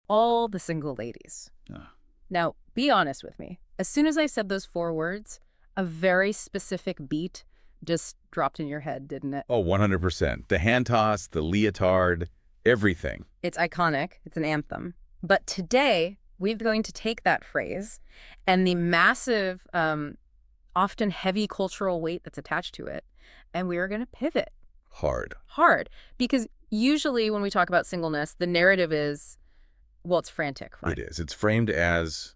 all the single ladies. Ah. Now, be honest with me. As soon as I said those 4 words, a very specific beat just dropped in your head, didn't it? Oh, 100%. The hand toss, the leotard, everything. It's iconic. It's an anthem. But today, we're going to take that phrase and the massive, often heavy cultural weight that's attached to it, and we are going to pivot Hard. hard. Because usually when we talk about singleness, the narrative is, well, it's frantic, right? It is. It's framed as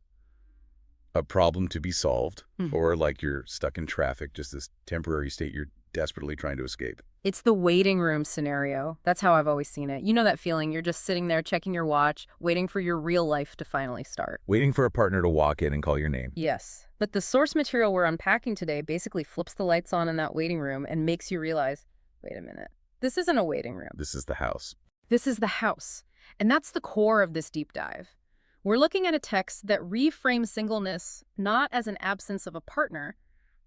a problem to be solved, or like you're stuck in traffic, just this temporary state you're desperately trying to escape. It's the waiting room scenario. That's how I've always seen it. You know that feeling. You're just sitting there checking your watch, waiting for your real life to finally start. Waiting for a partner to walk in and call your name. Yes. But the source material we're unpacking today basically flips the lights on in that waiting room and makes you realize, wait a minute, this isn't a waiting room. This is the house. This is the house. And that's the core of this deep dive. We're looking at a text that reframes singleness not as an absence of a partner,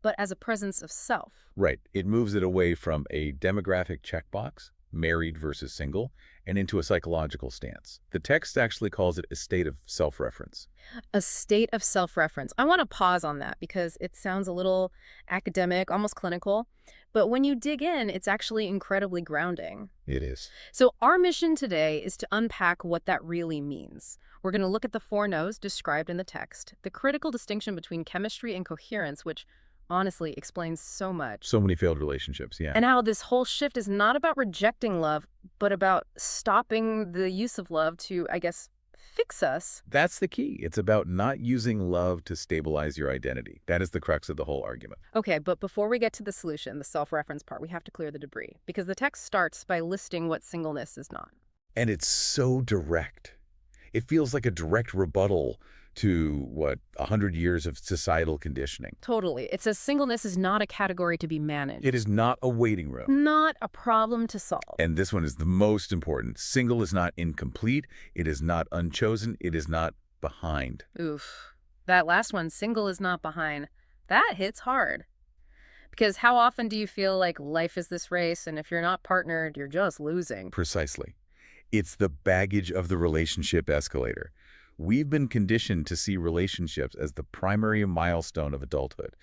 but as a presence of self. Right. It moves it away from a demographic checkbox, married versus single, and into a psychological stance. The text actually calls it a state of self-reference. A state of self-reference. I want to pause on that because it sounds a little academic, almost clinical. But when you dig in, it's actually incredibly grounding. It is. So our mission today is to unpack what that really means. We're going to look at the 4 no's described in the text, the critical distinction between chemistry and coherence, which honestly explains so much. So many failed relationships, yeah. And how this whole shift is not about rejecting love, but about stopping the use of love to, I guess, fix us. That's the key. It's about not using love to stabilize your identity. That is the crux of the whole argument. Okay, but before we get to the solution, the self-reference part, we have to clear the debris, because the text starts by listing what singleness is not. And it's so direct. It feels like a direct rebuttal to, 100 years of societal conditioning. Totally. It says singleness is not a category to be managed. It is not a waiting room. Not a problem to solve. And this one is the most important. Single is not incomplete. It is not unchosen. It is not behind. Oof. That last one, single is not behind, that hits hard. Because how often do you feel like life is this race, and if you're not partnered, you're just losing? Precisely. It's the baggage of the relationship escalator. We've been conditioned to see relationships as the primary milestone of adulthood.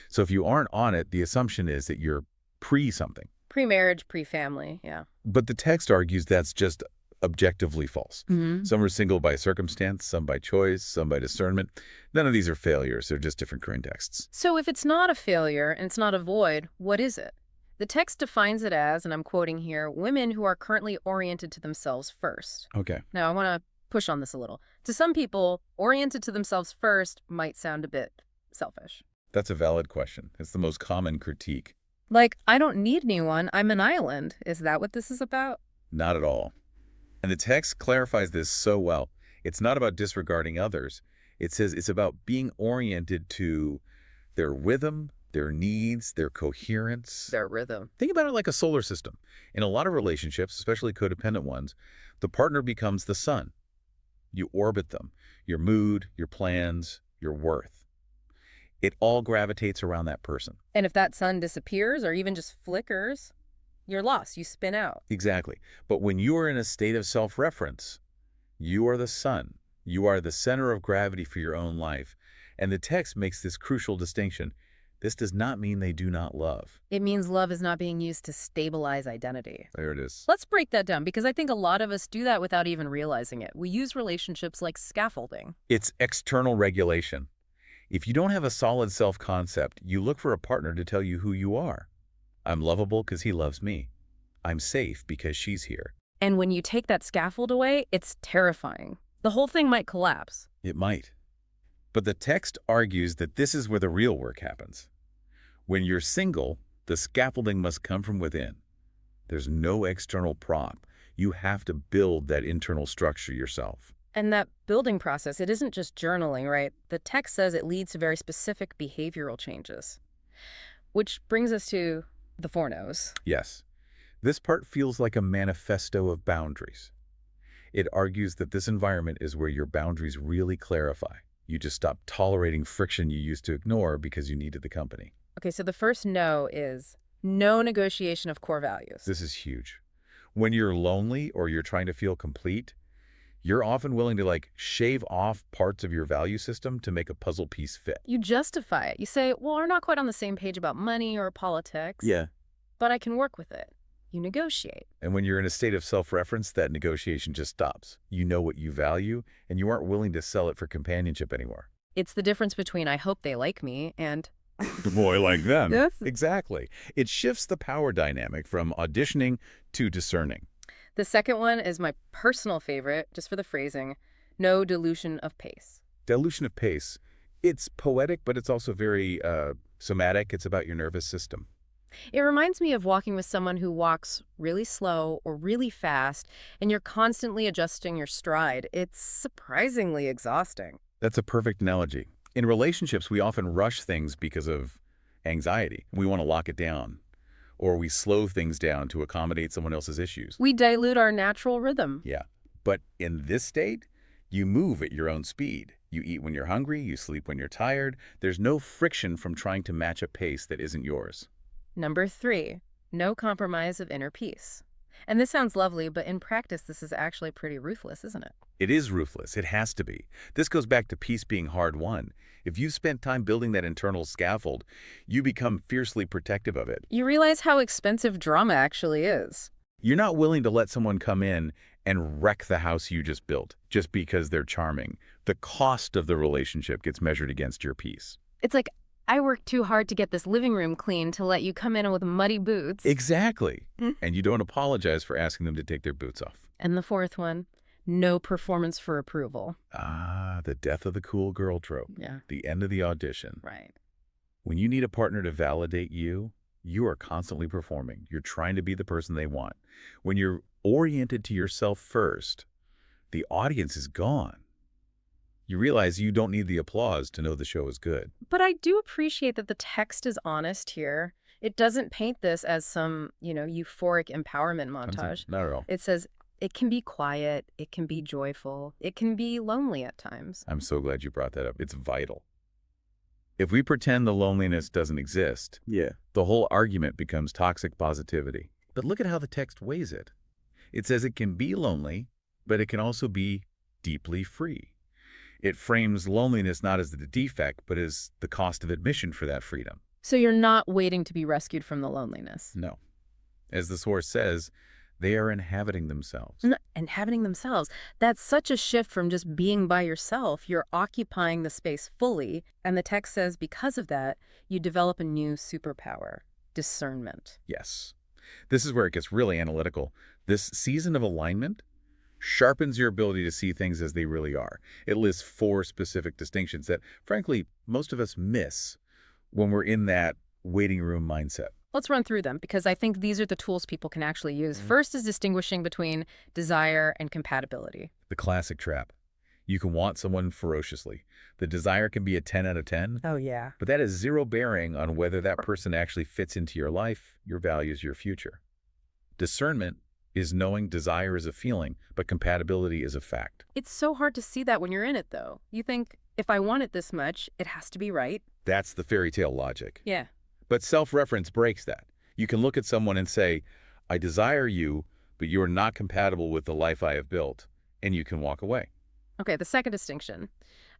So if you aren't on it, the assumption is that you're pre-something. Pre-marriage, pre-family, yeah. But the text argues that's just objectively false. Mm-hmm. Some are single by circumstance, some by choice, some by discernment. None of these are failures. They're just different contexts. So if it's not a failure and it's not a void, what is it? The text defines it as, and I'm quoting here, women who are currently oriented to themselves first. Okay. Now, I want to push on this a little. To some people, oriented to themselves first might sound a bit selfish. That's a valid question. It's the most common critique. Like, I don't need anyone. I'm an island. Is that what this is about? Not at all. And the text clarifies this so well. It's not about disregarding others. It says it's about being oriented to their rhythm, their needs, their coherence. Their rhythm. Think about it like a solar system. In a lot of relationships, especially codependent ones, the partner becomes the sun. You orbit them, your mood, your plans, your worth. It all gravitates around that person. And if that sun disappears or even just flickers, you're lost. You spin out. Exactly. But when you are in a state of self-reference, you are the sun. You are the center of gravity for your own life. And the text makes this crucial distinction. This does not mean they do not love. It means love is not being used to stabilize identity. There it is. Let's break that down, because I think a lot of us do that without even realizing it. We use relationships like scaffolding. It's external regulation. If you don't have a solid self-concept, you look for a partner to tell you who you are. I'm lovable because he loves me. I'm safe because she's here. And when you take that scaffold away, it's terrifying. The whole thing might collapse. It might. But the text argues that this is where the real work happens. When you're single, the scaffolding must come from within. There's no external prop. You have to build that internal structure yourself. And that building process, it isn't just journaling, right? The text says it leads to very specific behavioral changes. Which brings us to the 4 no's. Yes. This part feels like a manifesto of boundaries. It argues that this environment is where your boundaries really clarify. You just stop tolerating friction you used to ignore because you needed the company. Okay, so the first no is no negotiation of core values. This is huge. When you're lonely or you're trying to feel complete, You're often willing to, like, shave off parts of your value system to make a puzzle piece fit. You justify it. You say, well, we're not quite on the same page about money or politics, Yeah. but I can work with it. You negotiate. And when you're in a state of self-reference, that negotiation just stops. You know what you value, and you aren't willing to sell it for companionship anymore. It's the difference between I hope they like me and Boy, like them. Yes. Exactly. It shifts the power dynamic from auditioning to discerning. the second one is my personal favorite, just for the phrasing, no dilution of pace. Dilution of pace. It's poetic, but it's also very somatic. It's about your nervous system. It reminds me of walking with someone who walks really slow or really fast, and you're constantly adjusting your stride. It's surprisingly exhausting. That's a perfect analogy. In relationships, we often rush things because of anxiety. We want to lock it down, or we slow things down to accommodate someone else's issues. We dilute our natural rhythm. Yeah. But in this state, you move at your own speed. You eat when you're hungry, you sleep when you're tired. There's no friction from trying to match a pace that isn't yours. Number 3, no compromise of inner peace. And this sounds lovely, but in practice, this is actually pretty ruthless, isn't it? It is ruthless. It has to be. This goes back to peace being hard won. If you've spent time building that internal scaffold, you become fiercely protective of it. You realize how expensive drama actually is. You're not willing to let someone come in and wreck the house you just built just because they're charming. The cost of the relationship gets measured against your peace. It's like, I worked too hard to get this living room clean to let you come in with muddy boots. Exactly. And you don't apologize for asking them to take their boots off. And the fourth one, no performance for approval. Ah, the death of the cool girl trope. Yeah. The end of the audition. Right. When you need a partner to validate you, you are constantly performing. You're trying to be the person they want. When you're oriented to yourself first, the audience is gone. You realize you don't need the applause to know the show is good. But I do appreciate that the text is honest here. It doesn't paint this as some, euphoric empowerment montage. Not at all. It says it can be quiet, it can be joyful, it can be lonely at times. I'm so glad you brought that up. It's vital. If we pretend the loneliness doesn't exist, the whole argument becomes toxic positivity. But look at how the text weighs it. It says it can be lonely, but it can also be deeply free. It frames loneliness not as the defect, but as the cost of admission for that freedom. So you're not waiting to be rescued from the loneliness. No. As the source says, they are inhabiting themselves. Inhabiting themselves. That's such a shift from just being by yourself. You're occupying the space fully. And the text says because of that, you develop a new superpower, discernment. Yes. This is where it gets really analytical. This season of alignment sharpens your ability to see things as they really are. It lists 4 specific distinctions that, frankly, most of us miss when we're in that waiting room mindset. Let's run through them because I think these are the tools people can actually use. First is distinguishing between desire and compatibility. The classic trap. You can want someone ferociously. The desire can be a 10 out of 10, Oh, yeah. but that has zero bearing on whether that person actually fits into your life, your values, your future. Discernment is knowing desire is a feeling, but compatibility is a fact. It's so hard to see that when you're in it, though. You think, if I want it this much, it has to be right. That's the fairy tale logic. Yeah. But self-reference breaks that. You can look at someone and say, I desire you, but you are not compatible with the life I have built, and you can walk away. Okay, the second distinction,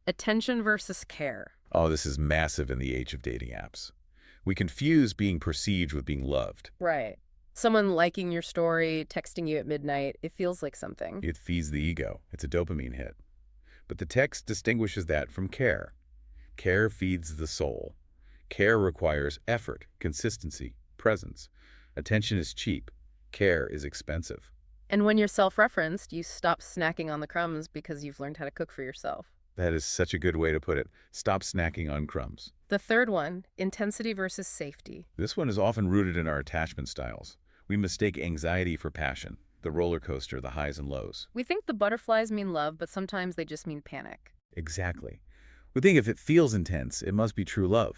attention versus care. Oh, this is massive in the age of dating apps. We confuse being perceived with being loved. Right. Someone liking your story, texting you at midnight, it feels like something. It feeds the ego. It's a dopamine hit. But the text distinguishes that from care. Care feeds the soul. Care requires effort, consistency, presence. Attention is cheap. Care is expensive. And when you're self-referenced, you stop snacking on the crumbs because you've learned how to cook for yourself. That is such a good way to put it. Stop snacking on crumbs. The third one, intensity versus safety. This one is often rooted in our attachment styles. We mistake anxiety for passion, the roller coaster, the highs and lows. We think the butterflies mean love, but sometimes they just mean panic. Exactly. We think if it feels intense, it must be true love.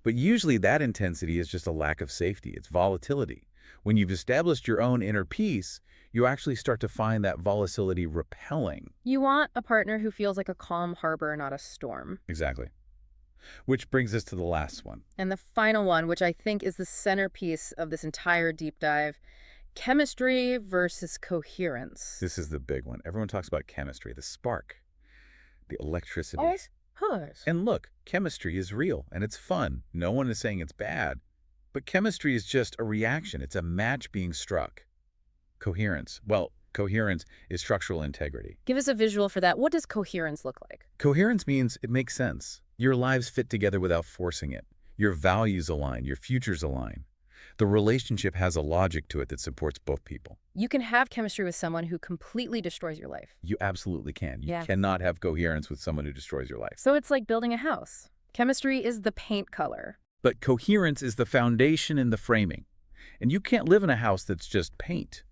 But usually that intensity is just a lack of safety. It's volatility. When you've established your own inner peace, you actually start to find that volatility repelling. You want a partner who feels like a calm harbor, not a storm. Exactly. Which brings us to the last one. And the final one, which I think is the centerpiece of this entire deep dive, Chemistry versus coherence. This is the big one. Everyone talks about chemistry, the spark, the electricity. Of course. And look, chemistry is real and it's fun. No one is saying it's bad. But chemistry is just a reaction. It's a match being struck. Coherence. Well, coherence is structural integrity. Give us a visual for that. What does coherence look like? Coherence means it makes sense. Your lives fit together without forcing it. Your values align. Your futures align. The relationship has a logic to it that supports both people. You can have chemistry with someone who completely destroys your life. You absolutely can. You Yeah. cannot have coherence with someone who destroys your life. So it's like building a house. Chemistry is the paint color. But coherence is the foundation and the framing. And you can't live in a house that's just paint.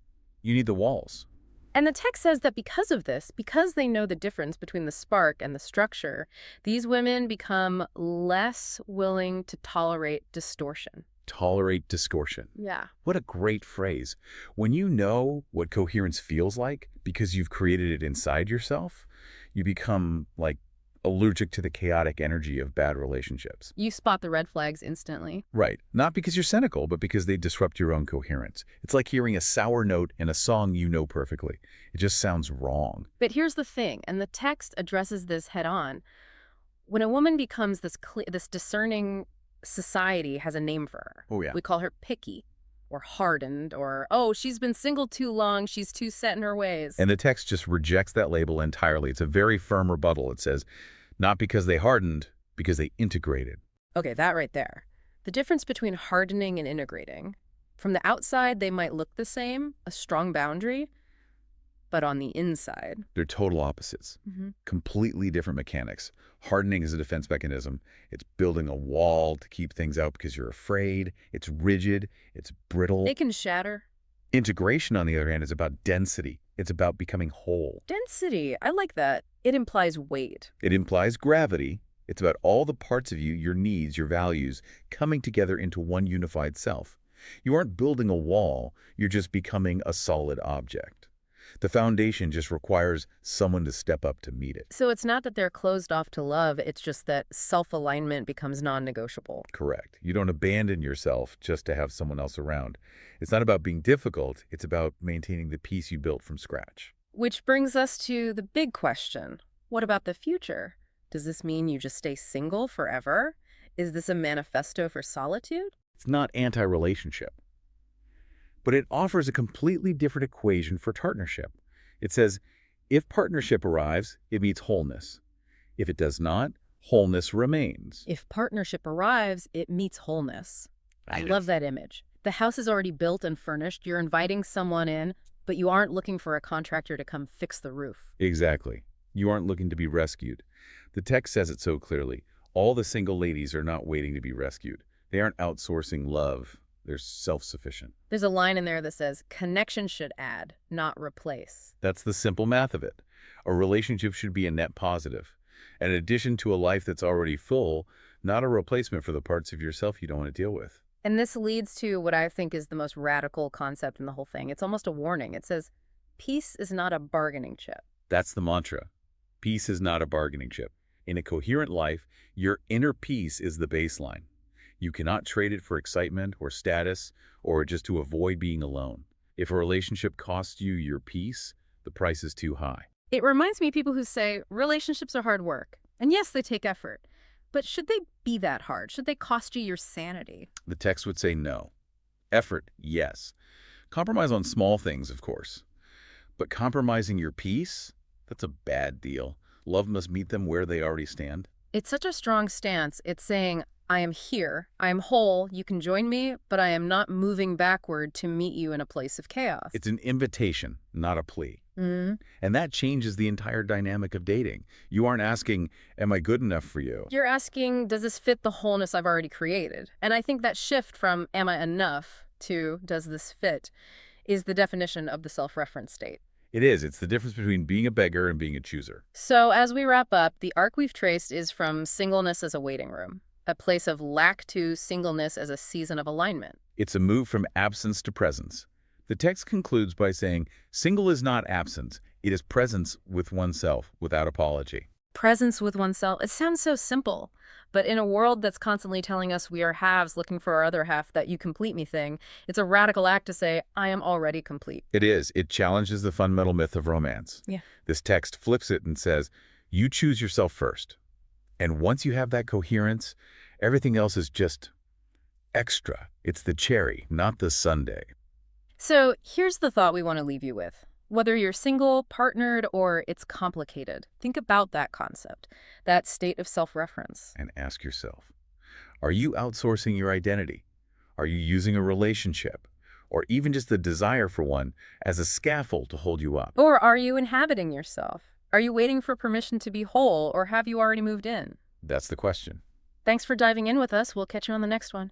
You need the walls. And the text says that because of this, because they know the difference between the spark and the structure, these women become less willing to tolerate distortion. Tolerate distortion. Yeah. What a great phrase. When you know what coherence feels like because you've created it inside yourself, you become like allergic to the chaotic energy of bad relationships. You spot the red flags instantly. Right. Not because you're cynical, but because they disrupt your own coherence. It's like hearing a sour note in a song you know perfectly. It just sounds wrong. But here's the thing, and the text addresses this head on. When a woman becomes this discerning, society has a name for her. Oh, yeah. We call her picky or hardened or, oh, she's been single too long, she's too set in her ways. And the text just rejects that label entirely. It's a very firm rebuttal. It says, not because they hardened, because they integrated. Okay, that right there. The difference between hardening and integrating. From the outside, they might look the same, a strong boundary, but on the inside. They're total opposites. Completely different mechanics. Hardening is a defense mechanism. It's building a wall to keep things out because you're afraid. It's rigid. It's brittle. They can shatter. Integration, on the other hand, is about density. It's about becoming whole. Density, I like that. It implies weight. It implies gravity. It's about all the parts of you, your needs, your values, coming together into one unified self. You aren't building a wall. You're just becoming a solid object. The foundation just requires someone to step up to meet it. So it's not that they're closed off to love, it's just that self-alignment becomes non-negotiable. Correct. You don't abandon yourself just to have someone else around. It's not about being difficult. It's about maintaining the peace you built from scratch. Which brings us to the big question. What about the future? Does this mean you just stay single forever? Is this a manifesto for solitude? It's not anti-relationship. But it offers a completely different equation for partnership. It says, if partnership arrives, it meets wholeness. If it does not, wholeness remains. If partnership arrives, it meets wholeness. I love that image. The house is already built and furnished. You're inviting someone in, but you aren't looking for a contractor to come fix the roof. Exactly. You aren't looking to be rescued. The text says it so clearly. All the single ladies are not waiting to be rescued. They aren't outsourcing love. They're self-sufficient. There's a line in there that says, connection should add, not replace. That's the simple math of it. A relationship should be a net positive. An addition to a life that's already full, not a replacement for the parts of yourself you don't want to deal with. And this leads to what I think is the most radical concept in the whole thing. It's almost a warning. It says, peace is not a bargaining chip. That's the mantra. Peace is not a bargaining chip. In a coherent life, your inner peace is the baseline. You cannot trade it for excitement or status or just to avoid being alone. If a relationship costs you your peace, the price is too high. It reminds me of people who say relationships are hard work. And yes, they take effort. But should they be that hard? Should they cost you your sanity? The text would say no. Effort, yes. Compromise on small things, of course. But compromising your peace? That's a bad deal. Love must meet them where they already stand. It's such a strong stance. It's saying, I am here, I am whole, you can join me, but I am not moving backward to meet you in a place of chaos. It's an invitation, not a plea. And that changes the entire dynamic of dating. You aren't asking, am I good enough for you? You're asking, does this fit the wholeness I've already created? And I think that shift from, am I enough, to, does this fit, is the definition of the self-reference state. It is. It's the difference between being a beggar and being a chooser. So as we wrap up, the arc we've traced is from singleness as a waiting room, a place of lack to singleness as a season of alignment. It's a move from absence to presence. The text concludes by saying, single is not absence. It is presence with oneself without apology. Presence with oneself. It sounds so simple, But in a world that's constantly telling us we are halves looking for our other half, that you complete me thing, it's a radical act to say, I am already complete. It is. It challenges the fundamental myth of romance. Yeah. This text flips it and says, you choose yourself first. And once you have that coherence, everything else is just extra. It's the cherry, not the sundae. So here's the thought we want to leave you with. Whether you're single, partnered, or it's complicated, think about that concept, that state of self-reference. And ask yourself, are you outsourcing your identity? Are you using a relationship, or even just the desire for one, as a scaffold to hold you up? Or are you inhabiting yourself? Are you waiting for permission to be whole, or have you already moved in? That's the question. Thanks for diving in with us. We'll catch you on the next one.